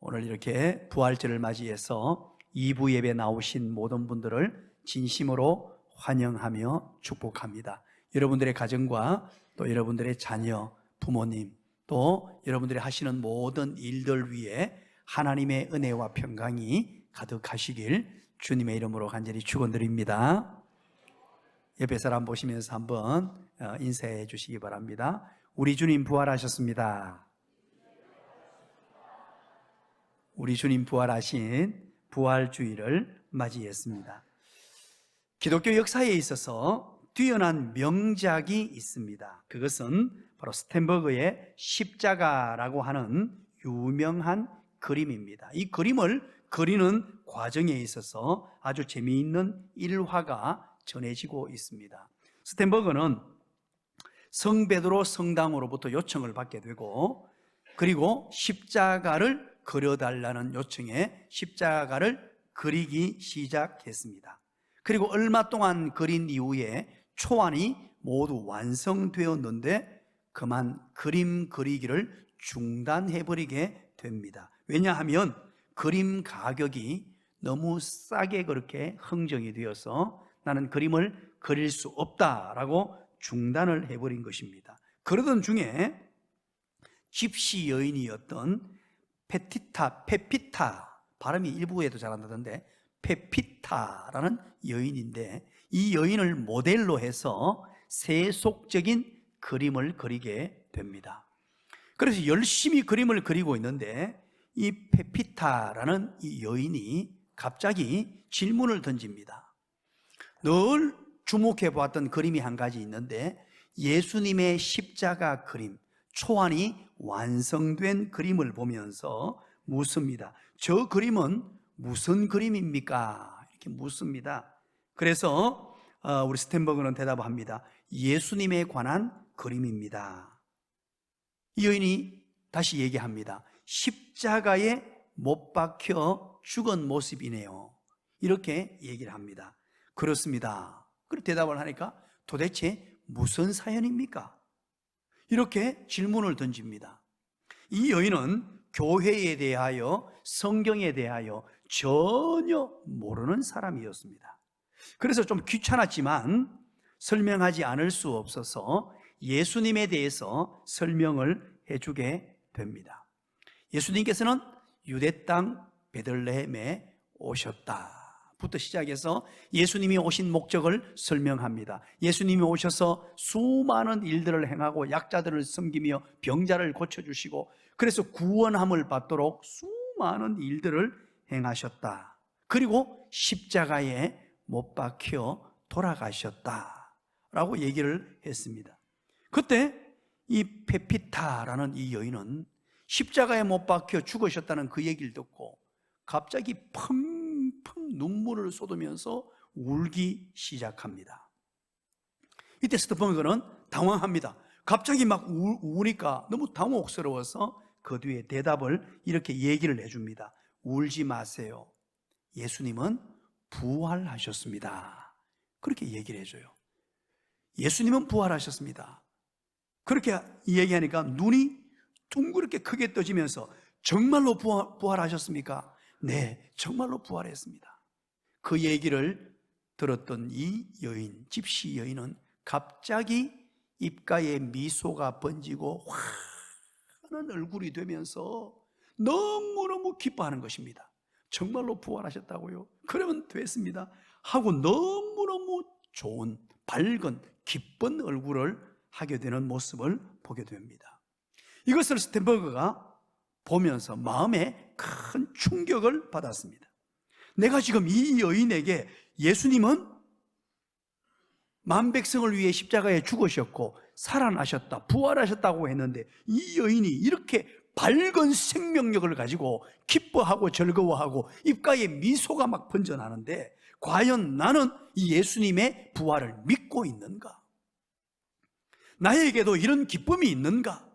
오늘 이렇게 부활절을 맞이해서 2부 예배 나오신 모든 분들을 진심으로 환영하며 축복합니다. 여러분들의 가정과 또 여러분들의 자녀, 부모님, 또 여러분들이 하시는 모든 일들 위에 하나님의 은혜와 평강이 가득하시길 주님의 이름으로 간절히 축원드립니다. 옆에 사람 보시면서 한번 인사해 주시기 바랍니다. 우리 주님 부활하셨습니다. 우리 주님 부활하신 부활주의를 맞이했습니다. 기독교 역사에 있어서 뛰어난 명작이 있습니다. 그것은 바로 스텐버그의 십자가라고 하는 유명한 그림입니다. 이 그림을 그리는 과정에 있어서 아주 재미있는 일화가 전해지고 있습니다. 스텐버그는 성베드로 성당으로부터 요청을 받게 되고, 그리고 십자가를 그려달라는 요청에 십자가를 그리기 시작했습니다. 그리고 얼마 동안 그린 이후에 초안이 모두 완성되었는데 그만 그림 그리기를 중단해버리게 됩니다. 왜냐하면 그림 가격이 너무 싸게 그렇게 흥정이 되어서 나는 그림을 그릴 수 없다라고 중단을 해버린 것입니다. 그러던 중에 집시 여인이었던 페피타, 발음이 일부에도 잘 안 나던데 페피타라는 여인인데, 이 여인을 모델로 해서 세속적인 그림을 그리게 됩니다. 그래서 열심히 그림을 그리고 있는데 이 페피타라는 이 여인이 갑자기 질문을 던집니다. 늘 주목해 보았던 그림이 한 가지 있는데, 예수님의 십자가 그림, 초안이 완성된 그림을 보면서 묻습니다. 저 그림은 무슨 그림입니까? 이렇게 묻습니다. 그래서 우리 스텐버그는 대답합니다. 예수님에 관한 그림입니다. 이 여인이 다시 얘기합니다. 십자가에 못 박혀 죽은 모습이네요. 이렇게 얘기를 합니다. 그렇습니다. 그렇게 대답을 하니까 도대체 무슨 사연입니까? 이렇게 질문을 던집니다. 이 여인은 교회에 대하여, 성경에 대하여 전혀 모르는 사람이었습니다. 그래서 좀 귀찮았지만 설명하지 않을 수 없어서 예수님에 대해서 설명을 해주게 됩니다. 예수님께서는 유대 땅 베들레헴에 오셨다 부터 시작해서 예수님이 오신 목적을 설명합니다. 예수님이 오셔서 수많은 일들을 행하고 약자들을 섬기며 병자를 고쳐주시고, 그래서 구원함을 받도록 수많은 일들을 행하셨다. 그리고 십자가에 못 박혀 돌아가셨다라고 얘기를 했습니다. 그때 이 페피타라는 이 여인은 십자가에 못 박혀 죽으셨다는 그 얘기를 듣고 갑자기 펑펑 눈물을 쏟으면서 울기 시작합니다. 이때 스텐버그는 당황합니다. 갑자기 막 우니까 너무 당혹스러워서 그 뒤에 대답을 이렇게 얘기를 해줍니다. 울지 마세요. 예수님은 부활하셨습니다. 그렇게 얘기를 해줘요. 예수님은 부활하셨습니다. 그렇게 얘기하니까 눈이 둥그렇게 크게 떠지면서 정말로 부활하셨습니까? 네, 정말로 부활했습니다. 그 얘기를 들었던 이 여인, 집시 여인은 갑자기 입가에 미소가 번지고 환한 얼굴이 되면서 너무너무 기뻐하는 것입니다. 정말로 부활하셨다고요? 그러면 됐습니다 하고 너무너무 좋은, 밝은, 기쁜 얼굴을 하게 되는 모습을 보게 됩니다. 이것을 스텐버그가 보면서 마음에 큰 충격을 받았습니다. 내가 지금 이 여인에게 예수님은 만백성을 위해 십자가에 죽으셨고 살아나셨다, 부활하셨다고 했는데, 이 여인이 이렇게 밝은 생명력을 가지고 기뻐하고 즐거워하고 입가에 미소가 막 번져나는데, 과연 나는 이 예수님의 부활을 믿고 있는가? 나에게도 이런 기쁨이 있는가?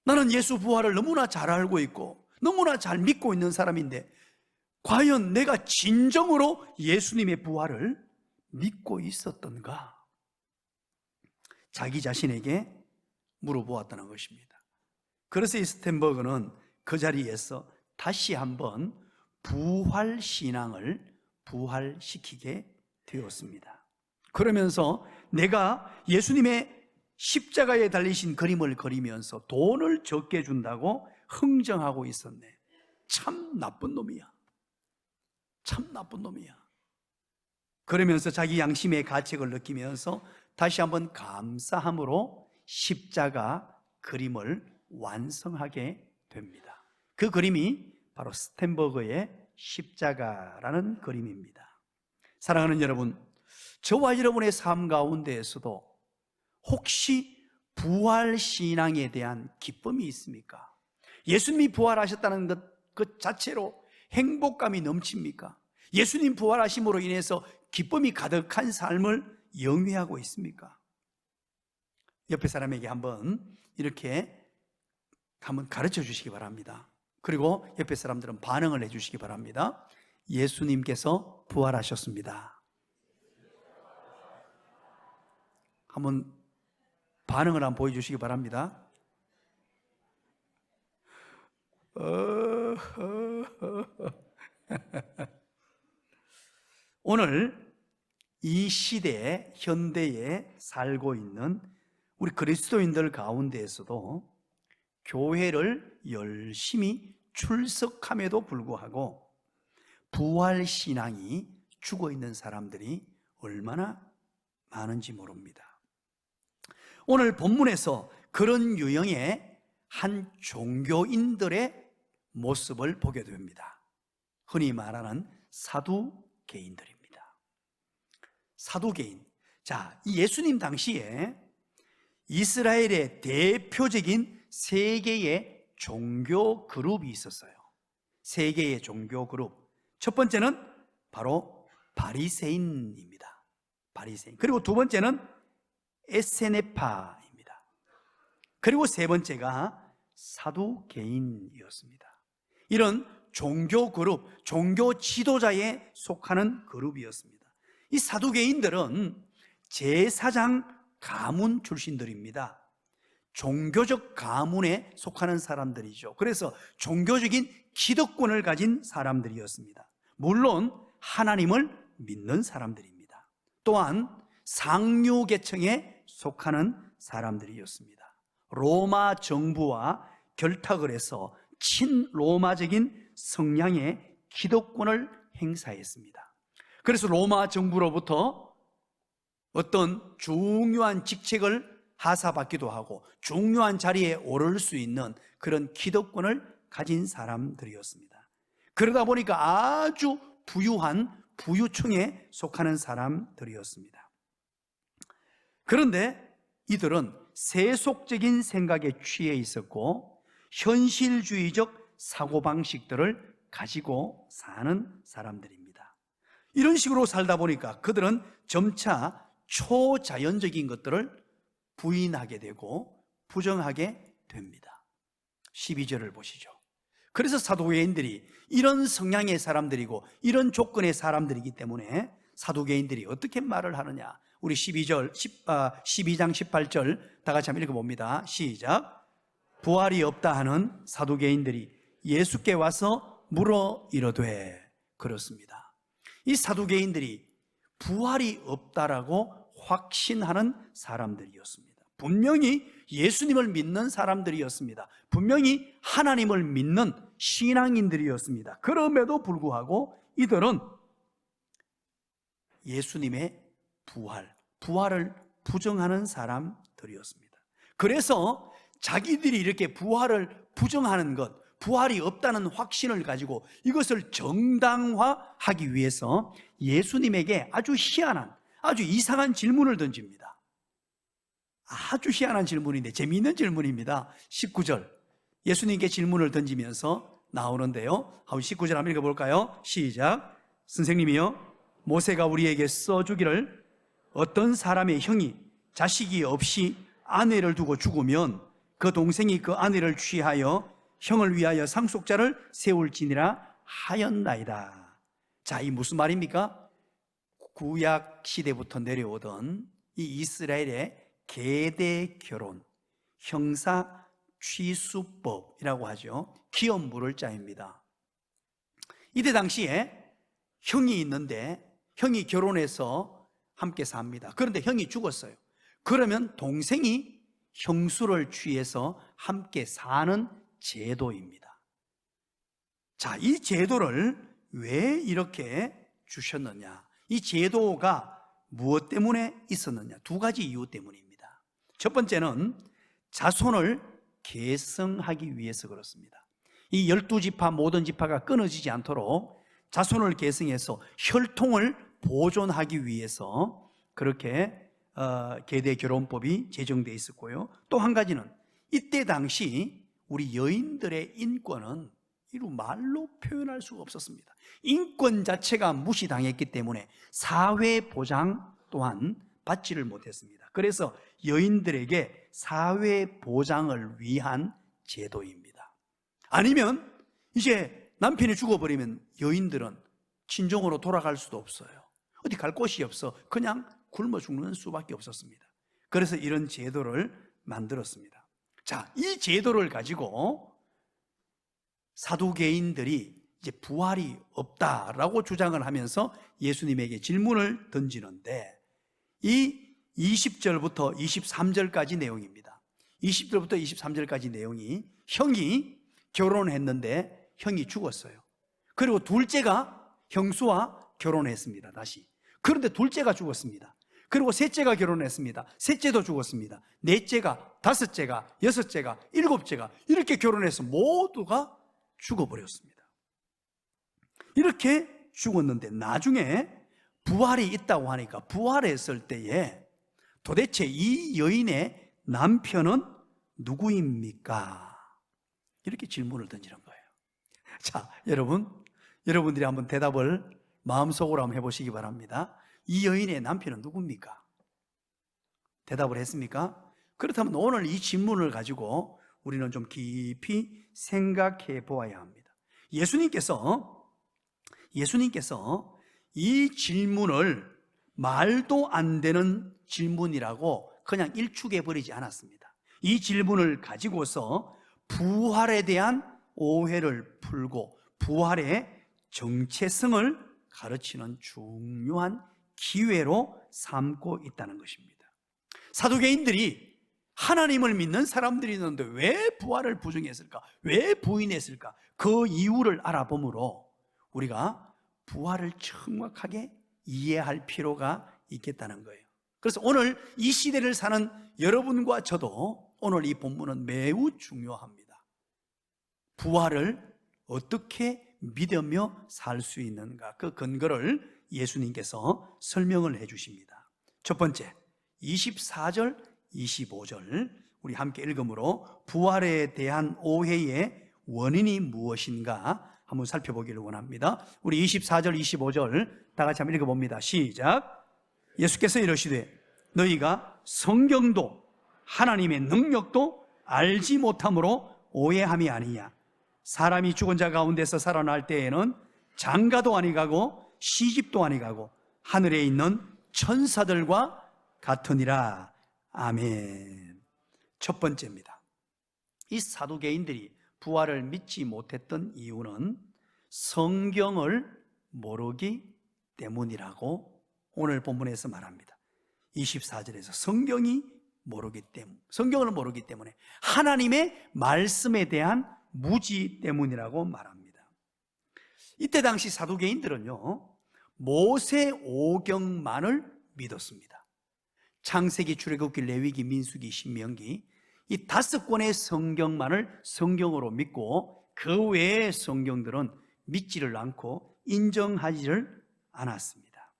나는 예수 부활을 너무나 잘 알고 있고 너무나 잘 믿고 있는 사람인데, 과연 내가 진정으로 예수님의 부활을 믿고 있었던가? 자기 자신에게 물어보았다는 것입니다. 그래서 이 스텐버그는 그 자리에서 다시 한번 부활신앙을 부활시키게 되었습니다. 그러면서 내가 예수님의 십자가에 달리신 그림을 그리면서 돈을 적게 준다고 흥정하고 있었네. 참 나쁜 놈이야. 참 나쁜 놈이야. 그러면서 자기 양심의 가책을 느끼면서 다시 한번 감사함으로 십자가 그림을 완성하게 됩니다. 그 그림이 바로 스텐버그의 십자가라는 그림입니다. 사랑하는 여러분, 저와 여러분의 삶 가운데에서도 혹시 부활신앙에 대한 기쁨이 있습니까? 예수님이 부활하셨다는 그 자체로 행복감이 넘칩니까? 예수님 부활하심으로 인해서 기쁨이 가득한 삶을 영위하고 있습니까? 옆에 사람에게 이렇게 한번 가르쳐 주시기 바랍니다. 그리고 옆에 사람들은 반응을 해 주시기 바랍니다. 예수님께서 부활하셨습니다. 한번 반응을 한번 보여주시기 바랍니다. 오늘 이 시대에, 현대에 살고 있는 우리 그리스도인들 가운데에서도 교회를 열심히 출석함에도 불구하고 부활신앙이 죽어 있는 사람들이 얼마나 많은지 모릅니다. 오늘 본문에서 그런 유형의 한 종교인들의 모습을 보게 됩니다. 흔히 말하는 사두개인들입니다. 사두개인. 자, 이 예수님 당시에 이스라엘의 대표적인 세 개의 종교 그룹이 있었어요. 세 개의 종교 그룹. 첫 번째는 바로 바리새인입니다. 바리새인. 그리고 두 번째는 에세네파입니다. 그리고 세 번째가 사두개인이었습니다. 이런 종교 그룹, 종교 지도자에 속하는 그룹이었습니다. 이 사두개인들은 제사장 가문 출신들입니다. 종교적 가문에 속하는 사람들이죠. 그래서 종교적인 기득권을 가진 사람들이었습니다. 물론 하나님을 믿는 사람들입니다. 또한 상류 계층에 속하는 사람들이었습니다. 로마 정부와 결탁을 해서 친로마적인 성향의 기득권을 행사했습니다. 그래서 로마 정부로부터 어떤 중요한 직책을 하사받기도 하고 중요한 자리에 오를 수 있는 그런 기득권을 가진 사람들이었습니다. 그러다 보니까 아주 부유한 부유층에 속하는 사람들이었습니다. 그런데 이들은 세속적인 생각에 취해 있었고 현실주의적 사고방식들을 가지고 사는 사람들입니다. 이런 식으로 살다 보니까 그들은 점차 초자연적인 것들을 부인하게 되고 부정하게 됩니다. 12절을 보시죠. 그래서 사두개인들이 이런 성향의 사람들이고 이런 조건의 사람들이기 때문에 사두개인들이 어떻게 말을 하느냐. 우리 12장 18절 다 같이 한번 읽어봅니다. 시작. 부활이 없다 하는 사두개인들이 예수께 와서 물어 이르되. 그렇습니다. 이 사두개인들이 부활이 없다라고 확신하는 사람들이었습니다. 분명히 예수님을 믿는 사람들이었습니다. 분명히 하나님을 믿는 신앙인들이었습니다. 그럼에도 불구하고 이들은 예수님의 부활을 부정하는 사람들이었습니다. 그래서 자기들이 이렇게 부활을 부정하는 것, 부활이 없다는 확신을 가지고 이것을 정당화하기 위해서 예수님에게 아주 희한한, 아주 이상한 질문을 던집니다. 아주 희한한 질문인데 재미있는 질문입니다. 19절 예수님께 질문을 던지면서 나오는데요. 19절 한번 읽어볼까요? 시작. 선생님이요, 모세가 우리에게 써주기를 어떤 사람의 형이 자식이 없이 아내를 두고 죽으면 그 동생이 그 아내를 취하여 형을 위하여 상속자를 세울지니라 하였나이다. 자, 이 무슨 말입니까? 구약 시대부터 내려오던 이 이스라엘의 계대 결혼, 형사 취수법이라고 하죠. 기업 물을 자입니다. 이때 당시에 형이 있는데 형이 결혼해서 함께 삽니다. 그런데 형이 죽었어요. 그러면 동생이 형수를 취해서 함께 사는 제도입니다. 자, 이 제도를 왜 이렇게 주셨느냐? 이 제도가 무엇 때문에 있었느냐? 두 가지 이유 때문입니다. 첫 번째는 자손을 계승하기 위해서 그렇습니다. 이 12지파 모든 지파가 끊어지지 않도록 자손을 계승해서 혈통을 보존하기 위해서 그렇게 계대 결혼법이 제정되어 있었고요. 또 한 가지는 이때 당시 우리 여인들의 인권은 이루 말로 표현할 수가 없었습니다. 인권 자체가 무시당했기 때문에 사회 보장 또한 받지를 못했습니다. 그래서 여인들에게 사회 보장을 위한 제도입니다. 아니면 이제 남편이 죽어버리면 여인들은 친정으로 돌아갈 수도 없어요. 어디 갈 곳이 없어 그냥 굶어 죽는 수밖에 없었습니다. 그래서 이런 제도를 만들었습니다. 자, 이 제도를 가지고 사두개인들이 이제 부활이 없다라고 주장을 하면서 예수님에게 질문을 던지는데 이 20절부터 23절까지 내용입니다. 20절부터 23절까지 내용이 형이 결혼했는데 형이 죽었어요. 그리고 둘째가 형수와 결혼했습니다. 다시. 그런데 둘째가 죽었습니다. 그리고 셋째가 결혼했습니다. 셋째도 죽었습니다. 넷째가, 다섯째가, 여섯째가, 일곱째가 이렇게 결혼해서 모두가 죽어버렸습니다. 이렇게 죽었는데 나중에 부활이 있다고 하니까 부활했을 때에 도대체 이 여인의 남편은 누구입니까? 이렇게 질문을 던지는 거예요. 자, 여러분들이 한번 대답을 마음속으로 한번 해보시기 바랍니다. 이 여인의 남편은 누굽니까? 대답을 했습니까? 그렇다면 오늘 이 질문을 가지고 우리는 좀 깊이 생각해 보아야 합니다. 예수님께서 이 질문을 말도 안 되는 질문이라고 그냥 일축해 버리지 않았습니다. 이 질문을 가지고서 부활에 대한 오해를 풀고 부활의 정체성을 가르치는 중요한 기회로 삼고 있다는 것입니다. 사두개인들이 하나님을 믿는 사람들이 있는데 왜 부활을 부정했을까? 왜 부인했을까? 그 이유를 알아보므로 우리가 부활을 정확하게 이해할 필요가 있겠다는 거예요. 그래서 오늘 이 시대를 사는 여러분과 저도 오늘 이 본문은 매우 중요합니다. 부활을 어떻게 믿으며 살 수 있는가? 그 근거를 예수님께서 설명을 해 주십니다. 첫 번째, 24절, 25절 우리 함께 읽음으로 부활에 대한 오해의 원인이 무엇인가 한번 살펴보기를 원합니다. 우리 24절, 25절 다 같이 한번 읽어봅니다. 시작. 예수께서 이르시되 너희가 성경도 하나님의 능력도 알지 못함으로 오해함이 아니냐. 사람이 죽은 자 가운데서 살아날 때에는 장가도 아니 가고 시집도 아니 가고 하늘에 있는 천사들과 같으니라. 아멘. 첫 번째입니다. 이 사두개인들이 부활을 믿지 못했던 이유는 성경을 모르기 때문이라고 오늘 본문에서 말합니다. 24절에서 성경을 모르기 때문에 하나님의 말씀에 대한 무지 때문이라고 말합니다. 이때 당시 사두개인들은요 모세 오경만을 믿었습니다. 창세기, 출애굽기, 레위기, 민수기, 신명기 이 5권의 성경만을 성경으로 믿고 그 외의 성경들은 믿지를 않고 인정하지를 않았습니다.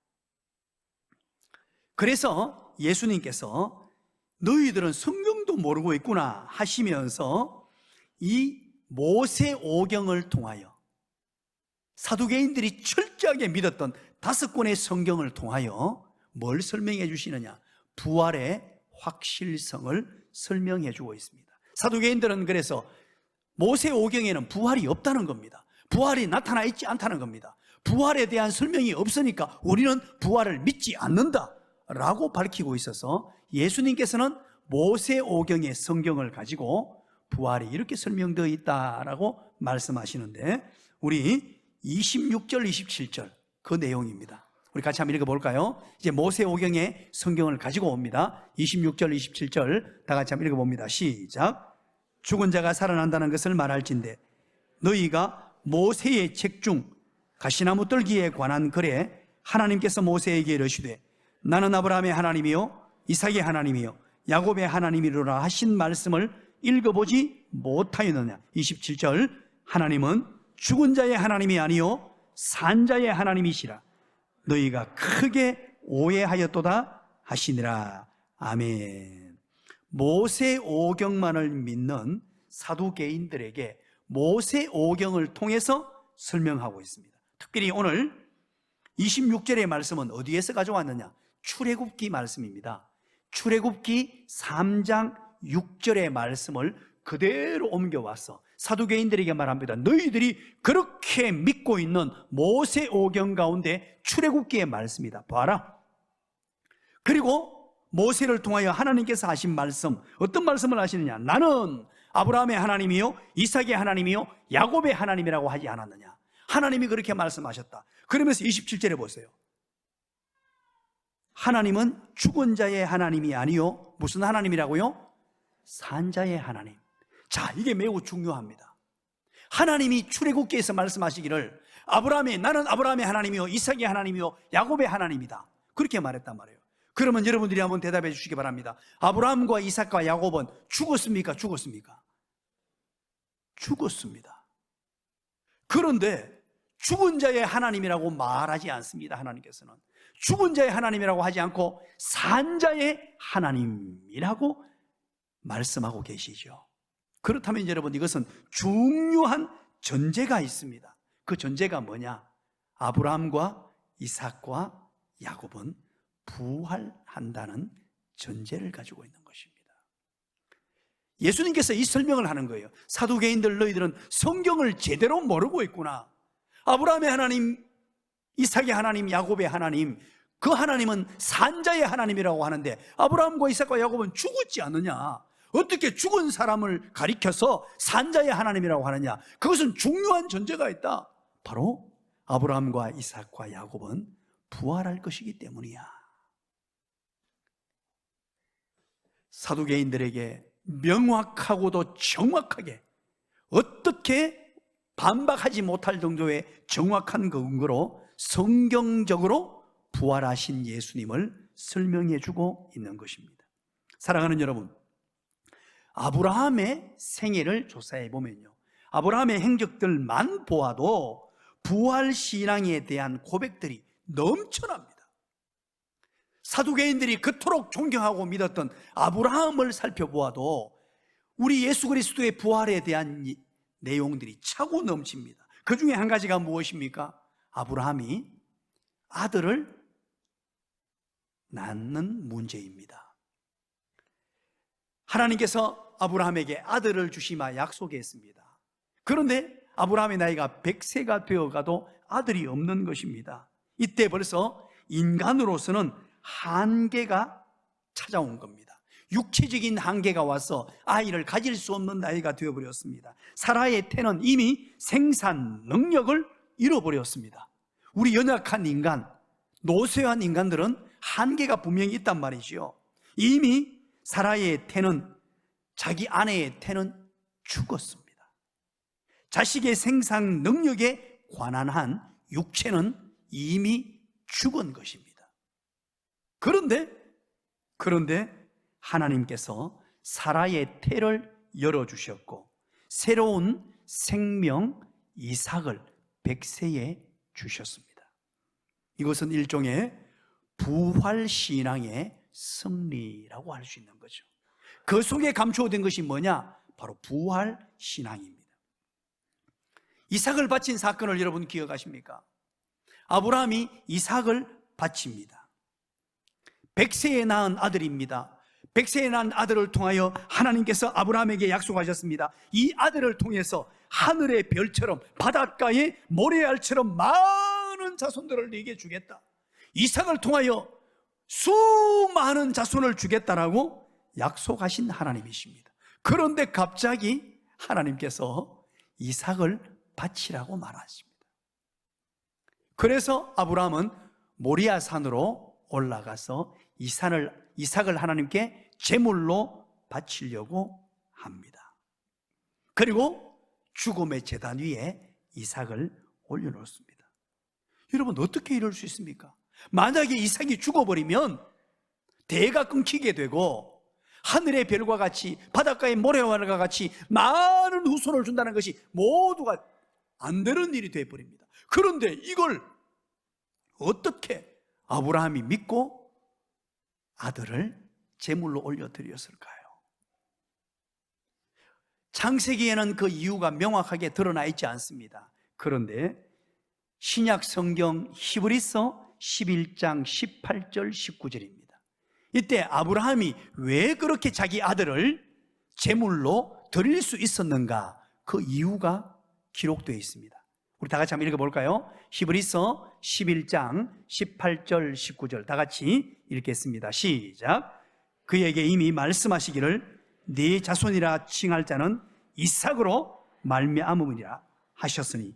그래서 예수님께서 너희들은 성경도 모르고 있구나 하시면서 이 모세 오경을 통하여 사두개인들이 철저하게 믿었던 5권의 성경을 통하여 뭘 설명해 주시느냐? 부활의 확실성을 설명해 주고 있습니다. 사두개인들은 그래서 모세 오경에는 부활이 없다는 겁니다. 부활이 나타나 있지 않다는 겁니다. 부활에 대한 설명이 없으니까 우리는 부활을 믿지 않는다 라고 밝히고 있어서 예수님께서는 모세 오경의 성경을 가지고 부활이 이렇게 설명되어 있다라고 말씀하시는데, 우리 26절, 27절 그 내용입니다. 우리 같이 한번 읽어볼까요? 이제 모세오경의 성경을 가지고 옵니다. 26절, 27절 다 같이 한번 읽어봅니다. 시작. 죽은 자가 살아난다는 것을 말할진대 너희가 모세의 책 중 가시나무 떨기에 관한 글에 하나님께서 모세에게 이르시되 나는 아브라함의 하나님이요 이삭의 하나님이요 야곱의 하나님이로라 하신 말씀을 읽어보지 못하였느냐. 27절. 하나님은 죽은 자의 하나님이 아니요 산 자의 하나님이시라 너희가 크게 오해하였도다 하시니라. 아멘. 모세오경만을 믿는 사두개인들에게 모세오경을 통해서 설명하고 있습니다. 특별히 오늘 26절의 말씀은 어디에서 가져왔느냐? 출애굽기 말씀입니다. 출애굽기 3장 6절의 말씀을 그대로 옮겨와서 사두개인들에게 말합니다. 너희들이 그렇게 믿고 있는 모세오경 가운데 출애굽기의 말씀이다. 봐라. 그리고 모세를 통하여 하나님께서 하신 말씀, 어떤 말씀을 하시느냐? 나는 아브라함의 하나님이요 이삭의 하나님이요 야곱의 하나님이라고 하지 않았느냐? 하나님이 그렇게 말씀하셨다. 그러면서 27절에 보세요. 하나님은 죽은 자의 하나님이 아니요 무슨 하나님이라고요? 산 자의 하나님. 자, 이게 매우 중요합니다. 하나님이 출애굽기에서 말씀하시기를 나는 아브라함의 하나님이요 이삭의 하나님이요 야곱의 하나님이다, 그렇게 말했단 말이에요. 그러면 여러분들이 한번 대답해 주시기 바랍니다. 아브라함과 이삭과 야곱은 죽었습니까? 죽었습니까? 죽었습니다. 그런데 죽은 자의 하나님이라고 말하지 않습니다. 하나님께서는 죽은 자의 하나님이라고 하지 않고 산 자의 하나님이라고 말씀하고 계시죠. 그렇다면 여러분, 이것은 중요한 전제가 있습니다. 그 전제가 뭐냐? 아브라함과 이삭과 야곱은 부활한다는 전제를 가지고 있는 것입니다. 예수님께서 이 설명을 하는 거예요. 사두개인들, 너희들은 성경을 제대로 모르고 있구나. 아브라함의 하나님, 이삭의 하나님, 야곱의 하나님, 그 하나님은 산자의 하나님이라고 하는데 아브라함과 이삭과 야곱은 죽었지 않느냐? 어떻게 죽은 사람을 가리켜서 산자의 하나님이라고 하느냐? 그것은 중요한 전제가 있다. 바로 아브라함과 이삭과 야곱은 부활할 것이기 때문이야. 사두개인들에게 명확하고도 정확하게, 어떻게 반박하지 못할 정도의 정확한 근거로 성경적으로 부활하신 예수님을 설명해 주고 있는 것입니다. 사랑하는 여러분, 아브라함의 생애를 조사해 보면요, 아브라함의 행적들만 보아도 부활신앙에 대한 고백들이 넘쳐납니다. 사두개인들이 그토록 존경하고 믿었던 아브라함을 살펴보아도 우리 예수 그리스도의 부활에 대한 내용들이 차고 넘칩니다. 그 중에 한 가지가 무엇입니까? 아브라함이 아들을 낳는 문제입니다. 하나님께서 아브라함에게 아들을 주시마 약속했습니다. 그런데 아브라함의 나이가 100세가 되어가도 아들이 없는 것입니다. 이때 벌써 인간으로서는 한계가 찾아온 겁니다. 육체적인 한계가 와서 아이를 가질 수 없는 나이가 되어버렸습니다. 사라의 태는 이미 생산 능력을 잃어버렸습니다. 우리 연약한 인간, 노쇠한 인간들은 한계가 분명히 있단 말이죠. 이미 사라의 태는, 자기 아내의 태는 죽었습니다. 자식의 생산 능력에 관한 한 육체는 이미 죽은 것입니다. 그런데 하나님께서 사라의 태를 열어주셨고 새로운 생명 이삭을 100세에 주셨습니다. 이것은 일종의 부활신앙의 승리라고 할 수 있는 거죠. 그 속에 감추어진 것이 뭐냐? 바로 부활신앙입니다. 이삭을 바친 사건을 여러분 기억하십니까? 아브라함이 이삭을 바칩니다. 100세에 낳은 아들입니다. 100세에 낳은 아들을 통하여 하나님께서 아브라함에게 약속하셨습니다. 이 아들을 통해서 하늘의 별처럼 바닷가의 모래알처럼 많은 자손들을 네게 주겠다. 이삭을 통하여 수많은 자손을 주겠다라고 약속하신 하나님이십니다. 그런데 갑자기 하나님께서 이삭을 바치라고 말하십니다. 그래서 아브라함은 모리아 산으로 올라가서 이삭을 하나님께 제물로 바치려고 합니다. 그리고 죽음의 제단 위에 이삭을 올려놓습니다. 여러분, 어떻게 이럴 수 있습니까? 만약에 이삭이 죽어버리면 대가 끊기게 되고 하늘의 별과 같이 바닷가의 모래와 같이 많은 후손을 준다는 것이 모두가 안 되는 일이 되어버립니다. 그런데 이걸 어떻게 아브라함이 믿고 아들을 제물로 올려드렸을까요? 창세기에는 그 이유가 명확하게 드러나 있지 않습니다. 그런데 신약 성경 히브리서 11장 18절 19절입니다. 이때 아브라함이 왜 그렇게 자기 아들을 제물로 드릴 수 있었는가, 그 이유가 기록되어 있습니다. 우리 다 같이 한번 읽어볼까요? 히브리서 11장 18절 19절 다 같이 읽겠습니다. 시작. 그에게 이미 말씀하시기를 네 자손이라 칭할 자는 이삭으로 말미암음이라 하셨으니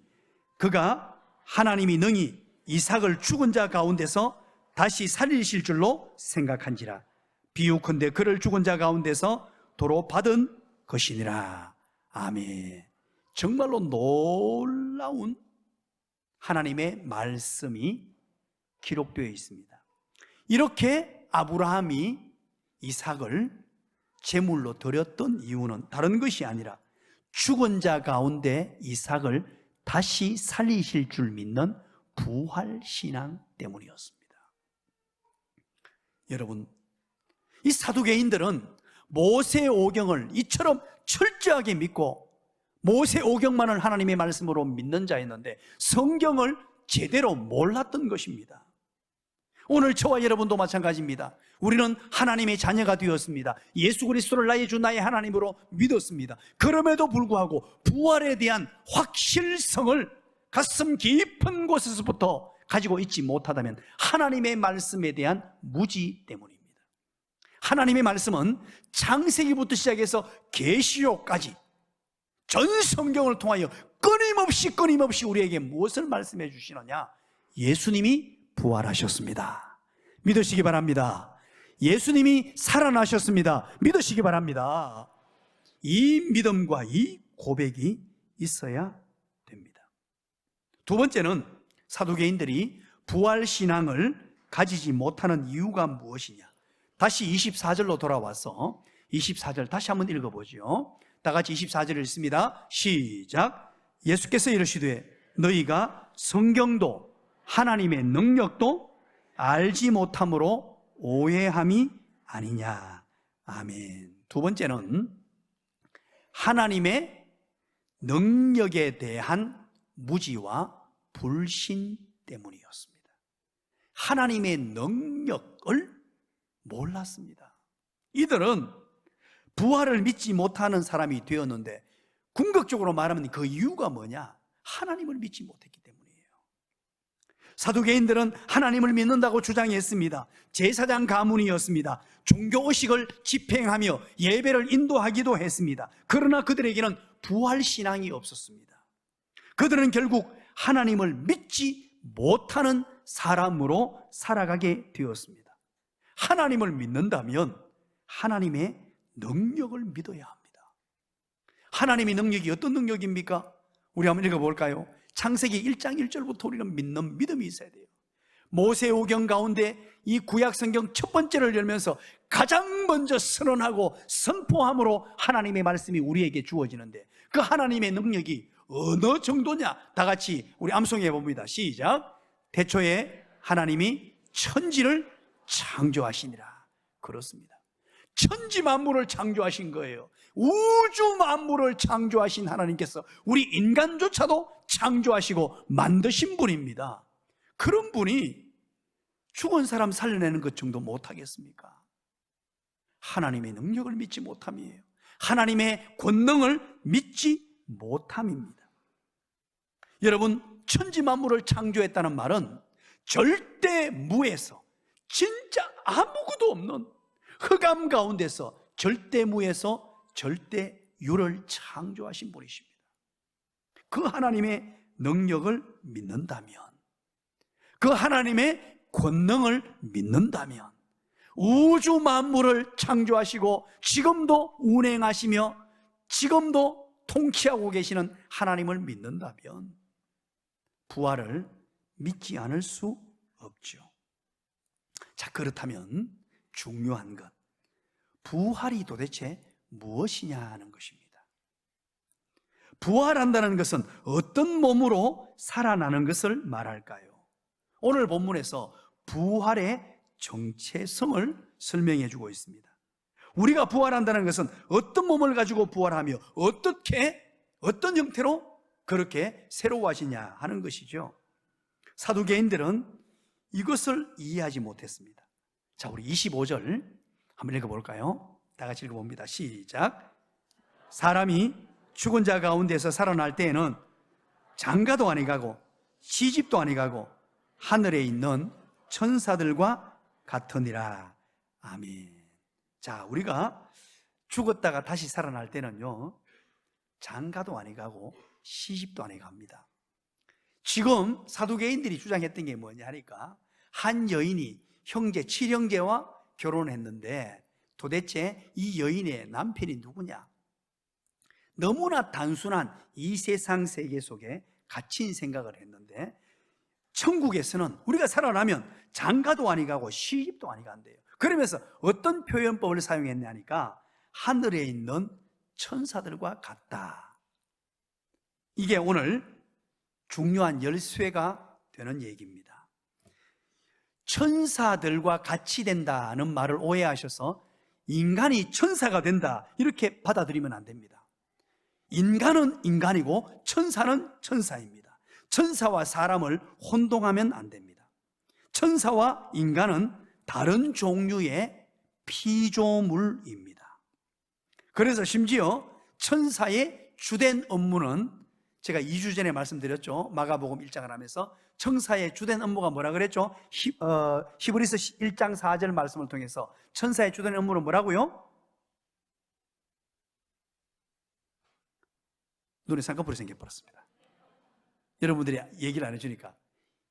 그가 하나님이 능히 이삭을 죽은 자 가운데서 다시 살리실 줄로 생각한지라. 비유컨대 그를 죽은 자 가운데서 도로 받은 것이니라. 아멘. 정말로 놀라운 하나님의 말씀이 기록되어 있습니다. 이렇게 아브라함이 이삭을 제물로 드렸던 이유는 다른 것이 아니라 죽은 자 가운데 이삭을 다시 살리실 줄 믿는 부활신앙 때문이었습니다. 여러분, 이 사두개인들은 모세오경을 이처럼 철저하게 믿고 모세오경만을 하나님의 말씀으로 믿는 자였는데 성경을 제대로 몰랐던 것입니다. 오늘 저와 여러분도 마찬가지입니다. 우리는 하나님의 자녀가 되었습니다. 예수 그리스도를 나의 주 나의 하나님으로 믿었습니다. 그럼에도 불구하고 부활에 대한 확실성을 가슴 깊은 곳에서부터 가지고 있지 못하다면 하나님의 말씀에 대한 무지 때문입니다. 하나님의 말씀은 창세기부터 시작해서 계시록까지 전 성경을 통하여 끊임없이 우리에게 무엇을 말씀해 주시느냐? 예수님이 부활하셨습니다. 믿으시기 바랍니다. 예수님이 살아나셨습니다. 믿으시기 바랍니다. 이 믿음과 이 고백이 있어야 됩니다. 두 번째는 사두개인들이 부활신앙을 가지지 못하는 이유가 무엇이냐? 다시 24절로 돌아와서 24절 다시 한번 읽어보죠. 다 같이 24절을 읽습니다. 시작. 예수께서 이르시되 너희가 성경도 하나님의 능력도 알지 못함으로 오해함이 아니냐. 아멘. 두 번째는 하나님의 능력에 대한 무지와 불신 때문이었습니다. 하나님의 능력을 몰랐습니다. 이들은 부활을 믿지 못하는 사람이 되었는데 궁극적으로 말하면 그 이유가 뭐냐? 하나님을 믿지 못했기 때문이에요. 사두개인들은 하나님을 믿는다고 주장했습니다. 제사장 가문이었습니다. 종교의식을 집행하며 예배를 인도하기도 했습니다. 그러나 그들에게는 부활신앙이 없었습니다. 그들은 결국 하나님을 믿지 못하는 사람으로 살아가게 되었습니다. 하나님을 믿는다면 하나님의 능력을 믿어야 합니다. 하나님의 능력이 어떤 능력입니까? 우리 한번 읽어볼까요? 창세기 1장 1절부터 우리는 믿는 믿음이 있어야 돼요. 모세오경 가운데 이 구약성경 첫 번째를 열면서 가장 먼저 선언하고 선포함으로 하나님의 말씀이 우리에게 주어지는데 그 하나님의 능력이 어느 정도냐? 다 같이 우리 암송해 봅니다. 시작. 태초에 하나님이 천지를 창조하시니라. 그렇습니다. 천지 만물을 창조하신 거예요. 우주 만물을 창조하신 하나님께서 우리 인간조차도 창조하시고 만드신 분입니다. 그런 분이 죽은 사람 살려내는 것 정도 못하겠습니까? 하나님의 능력을 믿지 못함이에요. 하나님의 권능을 믿지 못함입니다. 여러분, 천지 만물을 창조했다는 말은 절대 무에서, 진짜 아무것도 없는 흑암 가운데서, 절대 무에서 절대유를 창조하신 분이십니다. 그 하나님의 능력을 믿는다면, 그 하나님의 권능을 믿는다면, 우주 만물을 창조하시고 지금도 운행하시며 지금도 통치하고 계시는 하나님을 믿는다면 부활을 믿지 않을 수 없죠. 자, 그렇다면 중요한 것, 부활이 도대체 무엇이냐 하는 것입니다. 부활한다는 것은 어떤 몸으로 살아나는 것을 말할까요? 오늘 본문에서 부활의 정체성을 설명해 주고 있습니다. 우리가 부활한다는 것은 어떤 몸을 가지고 부활하며 어떤 형태로 그렇게 새로워지냐 하는 것이죠. 사두개인들은 이것을 이해하지 못했습니다. 자, 우리 25절 한번 읽어볼까요? 다 같이 읽어봅니다. 시작. 사람이 죽은 자 가운데서 살아날 때에는 장가도 아니 가고 시집도 아니 가고 하늘에 있는 천사들과 같으니라. 아멘. 자, 우리가 죽었다가 다시 살아날 때는요, 장가도 아니 가고 시집도 아니 갑니다. 지금 사두개인들이 주장했던 게 뭐냐 하니까, 한 여인이 형제 7형제와 결혼했는데 도대체 이 여인의 남편이 누구냐? 너무나 단순한 이 세상 세계 속에 갇힌 생각을 했는데, 천국에서는 우리가 살아나면 장가도 아니 가고 시집도 아니 간대요. 그러면서 어떤 표현법을 사용했냐니까, 하늘에 있는 천사들과 같다. 이게 오늘 중요한 열쇠가 되는 얘기입니다. 천사들과 같이 된다는 말을 오해하셔서 인간이 천사가 된다 이렇게 받아들이면 안 됩니다. 인간은 인간이고 천사는 천사입니다. 천사와 사람을 혼동하면 안 됩니다. 천사와 인간은 다른 종류의 피조물입니다. 그래서 심지어 천사의 주된 업무는, 제가 2주 전에 말씀드렸죠. 마가복음 1장을 하면서 천사의 주된 업무가 뭐라 그랬죠? 히브리서 1장 4절 말씀을 통해서 천사의 주된 업무는 뭐라고요? 눈에 쌍꺼풀이 생겨버렸습니다. 여러분들이 얘기를 안 해주니까,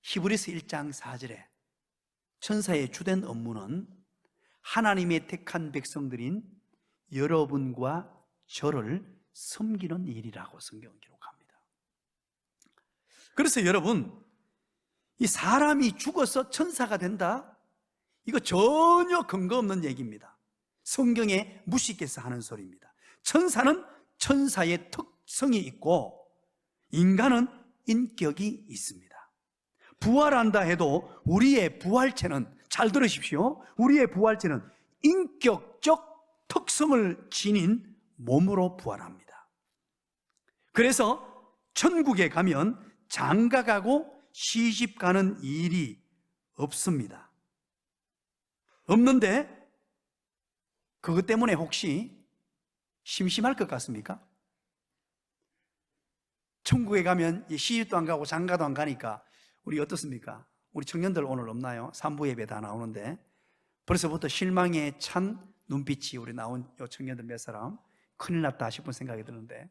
히브리서 1장 4절에 천사의 주된 업무는 하나님의 택한 백성들인 여러분과 저를 섬기는 일이라고 성경은 기록합니다. 그래서 여러분, 이 사람이 죽어서 천사가 된다? 이거 전혀 근거 없는 얘기입니다. 성경에 무식해서 하는 소리입니다. 천사는 천사의 특성이 있고 인간은 인격이 있습니다. 부활한다 해도 우리의 부활체는, 잘 들으십시오, 우리의 부활체는 인격적 특성을 지닌 몸으로 부활합니다. 그래서 천국에 가면 장가가고 시집가는 일이 없습니다. 없는데 그것 때문에 혹시 심심할 것 같습니까? 천국에 가면 시집도 안 가고 장가도 안 가니까 우리 어떻습니까? 우리 청년들 오늘 없나요? 3부 예배 다 나오는데 벌써부터 실망에 찬 눈빛이 우리 나온 요 청년들 몇 사람, 큰일 났다 싶은 생각이 드는데,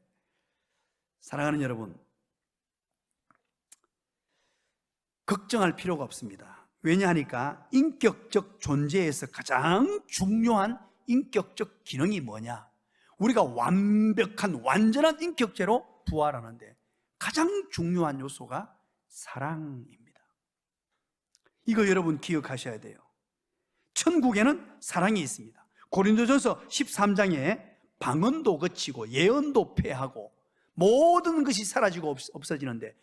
사랑하는 여러분, 걱정할 필요가 없습니다. 왜냐하니까 인격적 존재에서 가장 중요한 인격적 기능이 뭐냐? 우리가 완벽한 완전한 인격체로 부활하는데 가장 중요한 요소가 사랑입니다. 이거 여러분 기억하셔야 돼요. 천국에는 사랑이 있습니다. 고린도전서 13장에 방언도 그치고 예언도 패하고 모든 것이 사라지고 없어지는데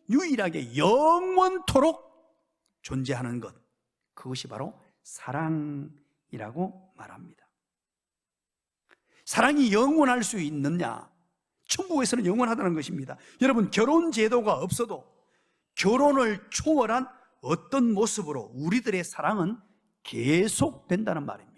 유일하게 영원토록 존재하는 것, 그것이 바로 사랑이라고 말합니다. 사랑이 영원할 수 있느냐? 천국에서는 영원하다는 것입니다. 여러분, 결혼 제도가 없어도 결혼을 초월한 어떤 모습으로 우리들의 사랑은 계속된다는 말입니다.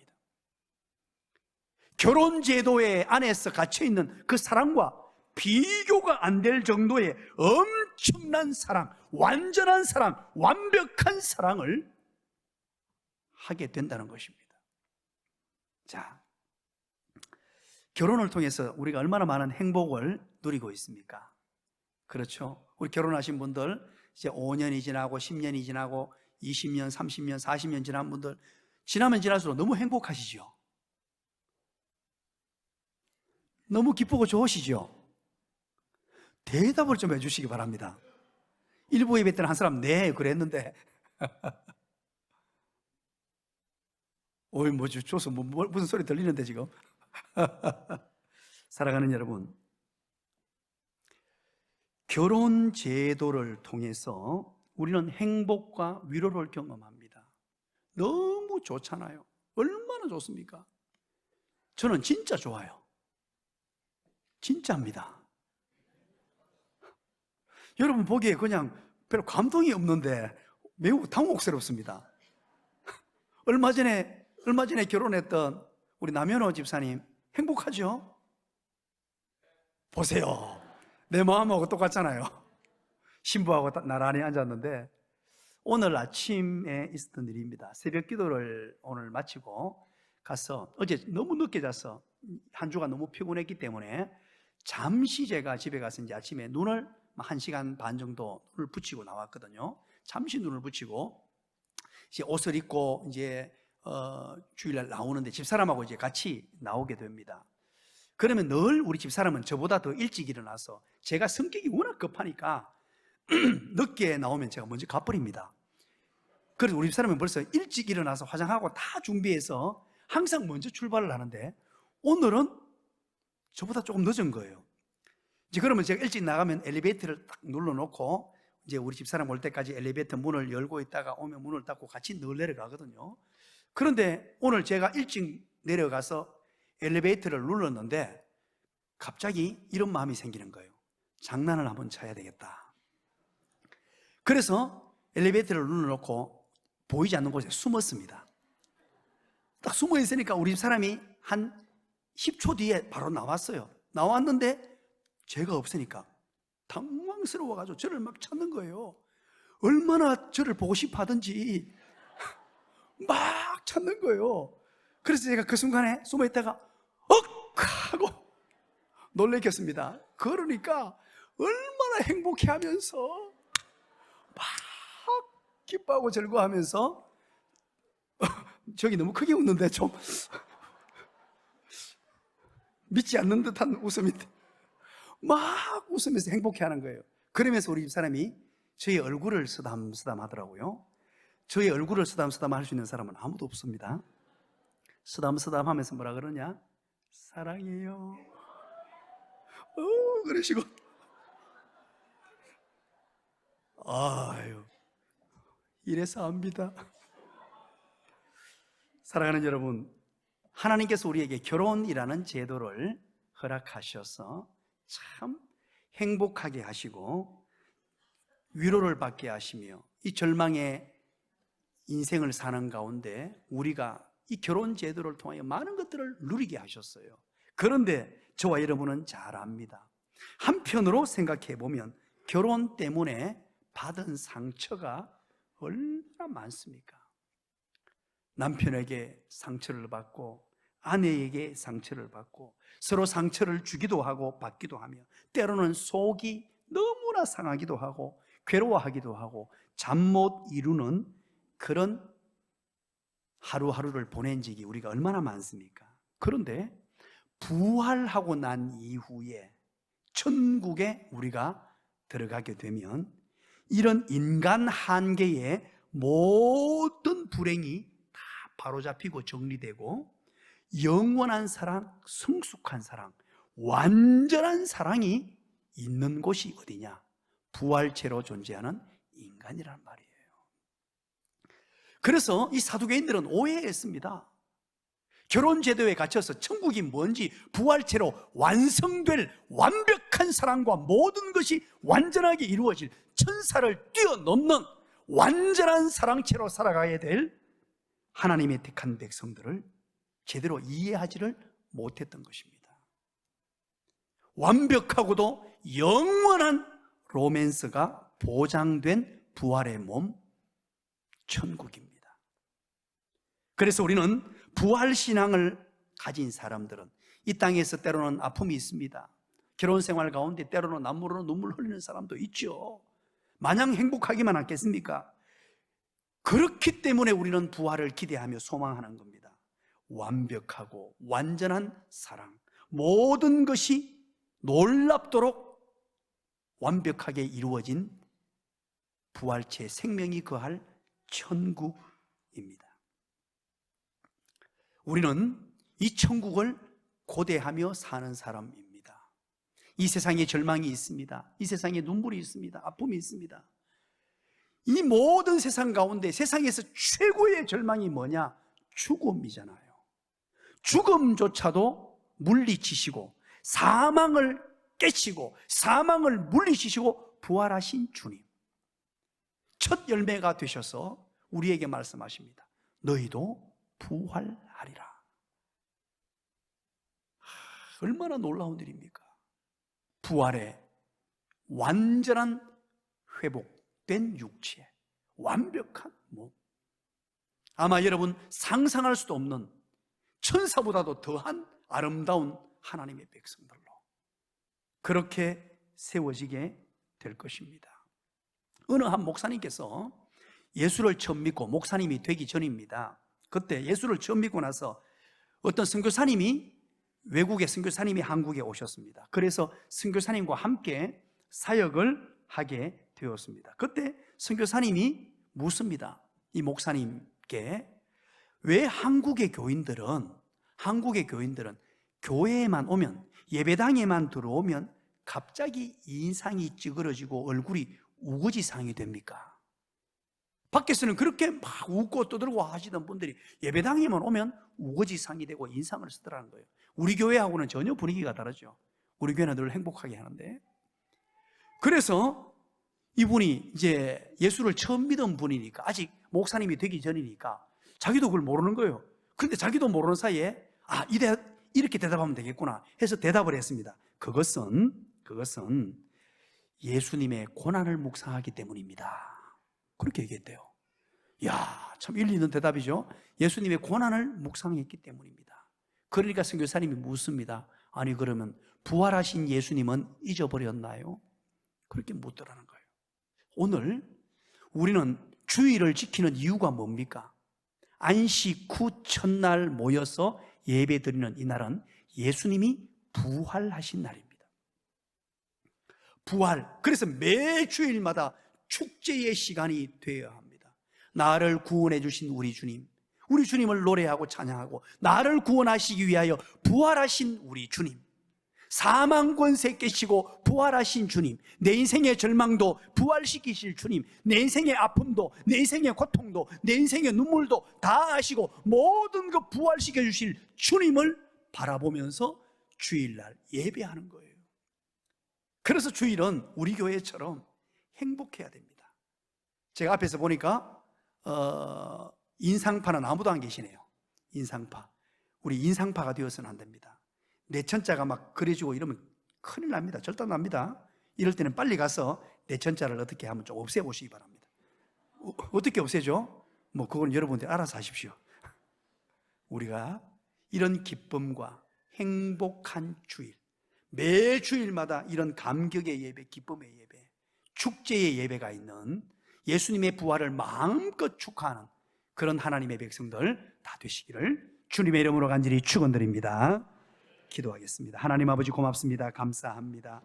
결혼 제도의 안에서 갇혀있는 그 사랑과 비교가 안 될 정도의 엄청난 사랑, 완전한 사랑, 완벽한 사랑을 하게 된다는 것입니다. 자, 결혼을 통해서 우리가 얼마나 많은 행복을 누리고 있습니까? 그렇죠? 우리 결혼하신 분들 이제 5년이 지나고 10년이 지나고 20년, 30년, 40년 지난 분들 지나면 지날수록 너무 행복하시죠? 너무 기쁘고 좋으시죠? 대답을 좀 해주시기 바랍니다. 일부 예배 때는 한 사람 네 그랬는데 어이 뭐지 줘서 무슨 소리 들리는데 지금. 사랑하는 여러분, 결혼 제도를 통해서 우리는 행복과 위로를 경험합니다. 너무 좋잖아요. 얼마나 좋습니까? 저는 진짜 좋아요. 진짜입니다. 여러분 보기에 그냥 별로 감동이 없는데 매우 당혹스럽습니다. 얼마 전에 결혼했던 우리 남현호 집사님 행복하죠? 보세요. 내 마음하고 똑같잖아요. 신부하고 나란히 앉았는데 오늘 아침에 있었던 일입니다. 새벽 기도를 오늘 마치고 가서 어제 너무 늦게 자서 한 주가 너무 피곤했기 때문에 잠시 제가 집에 가서 이제 아침에 눈을 1시간 반 정도 눈을 붙이고 나왔거든요. 잠시 눈을 붙이고 이제 옷을 입고 이제 주일날 나오는데 집사람하고 이제 같이 나오게 됩니다. 그러면 늘 우리 집사람은 저보다 더 일찍 일어나서 제가 성격이 워낙 급하니까 늦게 나오면 제가 먼저 가버립니다. 그래서 우리 집사람은 벌써 일찍 일어나서 화장하고 다 준비해서 항상 먼저 출발을 하는데 오늘은 저보다 조금 늦은 거예요. 이제 그러면 제가 일찍 나가면 엘리베이터를 딱 눌러놓고 이제 우리 집사람 올 때까지 엘리베이터 문을 열고 있다가 오면 문을 닫고 같이 늘 내려가거든요. 그런데 오늘 제가 일찍 내려가서 엘리베이터를 눌렀는데 갑자기 이런 마음이 생기는 거예요. 장난을 한번 쳐야 되겠다. 그래서 엘리베이터를 눌러놓고 보이지 않는 곳에 숨었습니다. 딱 숨어 있으니까 우리 집사람이 한 10초 뒤에 바로 나왔어요. 나왔는데 제가 없으니까 당황스러워가지고 저를 막 찾는 거예요. 얼마나 저를 보고 싶어 하든지 막 찾는 거예요. 그래서 제가 그 순간에 숨어 있다가 하고 놀래켰습니다. 그러니까 얼마나 행복해 하면서 막 기뻐하고 즐거워하면서 저기 너무 크게 웃는데 좀 믿지 않는 듯한 웃음인데 막 웃으면서 행복해하는 거예요. 그러면서 우리 집사람이 저희 얼굴을 쓰담쓰담 하더라고요. 저희 얼굴을 쓰담쓰담 할 수 있는 사람은 아무도 없습니다. 쓰담쓰담 하면서 뭐라 그러냐? 사랑해요. 그러시고 아유 이래서 압니다. 사랑하는 여러분, 하나님께서 우리에게 결혼이라는 제도를 허락하셔서 참 행복하게 하시고 위로를 받게 하시며 이 절망의 인생을 사는 가운데 우리가 이 결혼 제도를 통하여 많은 것들을 누리게 하셨어요. 그런데 저와 여러분은 잘 압니다. 한편으로 생각해 보면 결혼 때문에 받은 상처가 얼마나 많습니까? 남편에게 상처를 받고 아내에게 상처를 받고 서로 상처를 주기도 하고 받기도 하며 때로는 속이 너무나 상하기도 하고 괴로워하기도 하고 잠 못 이루는 그런 하루하루를 보낸 적이 우리가 얼마나 많습니까? 그런데 부활하고 난 이후에 천국에 우리가 들어가게 되면 이런 인간 한계의 모든 불행이 다 바로잡히고 정리되고 영원한 사랑, 성숙한 사랑, 완전한 사랑이 있는 곳이 어디냐? 부활체로 존재하는 인간이란 말이에요. 그래서 이 사두개인들은 오해했습니다. 결혼제도에 갇혀서 천국이 뭔지 부활체로 완성될 완벽한 사랑과 모든 것이 완전하게 이루어질 천사를 뛰어넘는 완전한 사랑체로 살아가야 될 하나님의 택한 백성들을 제대로 이해하지를 못했던 것입니다. 완벽하고도 영원한 로맨스가 보장된 부활의 몸, 천국입니다. 그래서 우리는 부활신앙을 가진 사람들은 이 땅에서 때로는 아픔이 있습니다. 결혼 생활 가운데 때로는 남모르는 눈물 흘리는 사람도 있죠. 마냥 행복하기만 하겠습니까? 그렇기 때문에 우리는 부활을 기대하며 소망하는 겁니다. 완벽하고 완전한 사랑, 모든 것이 놀랍도록 완벽하게 이루어진 부활체 생명이 거할 천국입니다. 우리는 이 천국을 고대하며 사는 사람입니다. 이 세상에 절망이 있습니다. 이 세상에 눈물이 있습니다. 아픔이 있습니다. 이 모든 세상 가운데 세상에서 최고의 절망이 뭐냐? 죽음이잖아요. 죽음조차도 물리치시고 사망을 깨치고 사망을 물리치시고 부활하신 주님, 첫 열매가 되셔서 우리에게 말씀하십니다. 너희도 부활하리라. 얼마나 놀라운 일입니까? 부활의 완전한 회복된 육체, 완벽한 몸. 아마 여러분 상상할 수도 없는 천사보다도 더한 아름다운 하나님의 백성들로 그렇게 세워지게 될 것입니다. 어느 한 목사님께서 예수를 처음 믿고, 목사님이 되기 전입니다. 그때 예수를 처음 믿고 나서 어떤 선교사님이, 외국의 선교사님이 한국에 오셨습니다. 그래서 선교사님과 함께 사역을 하게 되었습니다. 그때 선교사님이 묻습니다. 이 목사님께, 왜 한국의 교인들은 교회에만 오면, 예배당에만 들어오면 갑자기 인상이 찌그러지고 얼굴이 우거지상이 됩니까? 밖에서는 그렇게 막 웃고 떠들고 하시던 분들이 예배당에만 오면 우거지상이 되고 인상을 쓰더라는 거예요. 우리 교회하고는 전혀 분위기가 다르죠. 우리 교회는 늘 행복하게 하는데, 그래서 이분이 이제 예수를 처음 믿은 분이니까, 아직 목사님이 되기 전이니까 자기도 그걸 모르는 거예요. 근데 자기도 모르는 사이에 이렇게 대답하면 되겠구나 해서 대답을 했습니다. 그것은 예수님의 고난을 묵상하기 때문입니다. 그렇게 얘기했대요. 이야, 참 일리 있는 대답이죠. 예수님의 고난을 묵상했기 때문입니다. 그러니까 선교사님이 묻습니다. 아니, 그러면 부활하신 예수님은 잊어버렸나요? 그렇게 묻더라는 거예요. 오늘 우리는 주일을 지키는 이유가 뭡니까? 안식 후 첫날 모여서 예배 드리는 이 날은 예수님이 부활하신 날입니다. 부활, 그래서 매 주일마다 축제의 시간이 되어야 합니다. 나를 구원해 주신 우리 주님을 노래하고 찬양하고, 나를 구원하시기 위하여 부활하신 우리 주님, 사망 권세 깨시고 부활하신 주님, 내 인생의 절망도 부활시키실 주님, 내 인생의 아픔도, 내 인생의 고통도, 내 인생의 눈물도 다 아시고 모든 것 부활시켜 주실 주님을 바라보면서 주일날 예배하는 거예요. 그래서 주일은 우리 교회처럼 행복해야 됩니다. 제가 앞에서 보니까 인상파는 아무도 안 계시네요. 인상파, 우리 인상파가 되어서는 안 됩니다. 내천자가 막 그려지고 이러면 큰일 납니다. 절단납니다. 이럴 때는 빨리 가서 내천자를 어떻게 하면 좀 없애보시기 바랍니다. 어떻게 없애죠? 뭐 그건 여러분들 알아서 하십시오. 우리가 이런 기쁨과 행복한 주일, 매 주일마다 이런 감격의 예배, 기쁨의 예배, 축제의 예배가 있는, 예수님의 부활을 마음껏 축하하는 그런 하나님의 백성들 다 되시기를 주님의 이름으로 간절히 축원드립니다. 기도하겠습니다. 하나님 아버지, 고맙습니다. 감사합니다.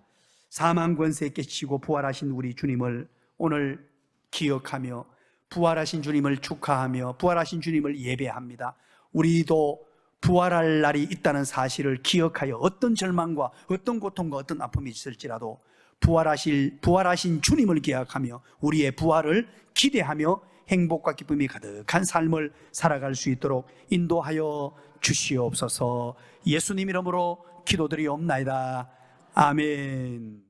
사망 권세 깨치고 부활하신 우리 주님을 오늘 기억하며 부활하신 주님을 축하하며 부활하신 주님을 예배합니다. 우리도 부활할 날이 있다는 사실을 기억하여 어떤 절망과 어떤 고통과 어떤 아픔이 있을지라도 부활하신 주님을 기억하며 우리의 부활을 기대하며 행복과 기쁨이 가득한 삶을 살아갈 수 있도록 인도하여 주시옵소서. 예수님 이름으로 기도드리옵나이다. 아멘.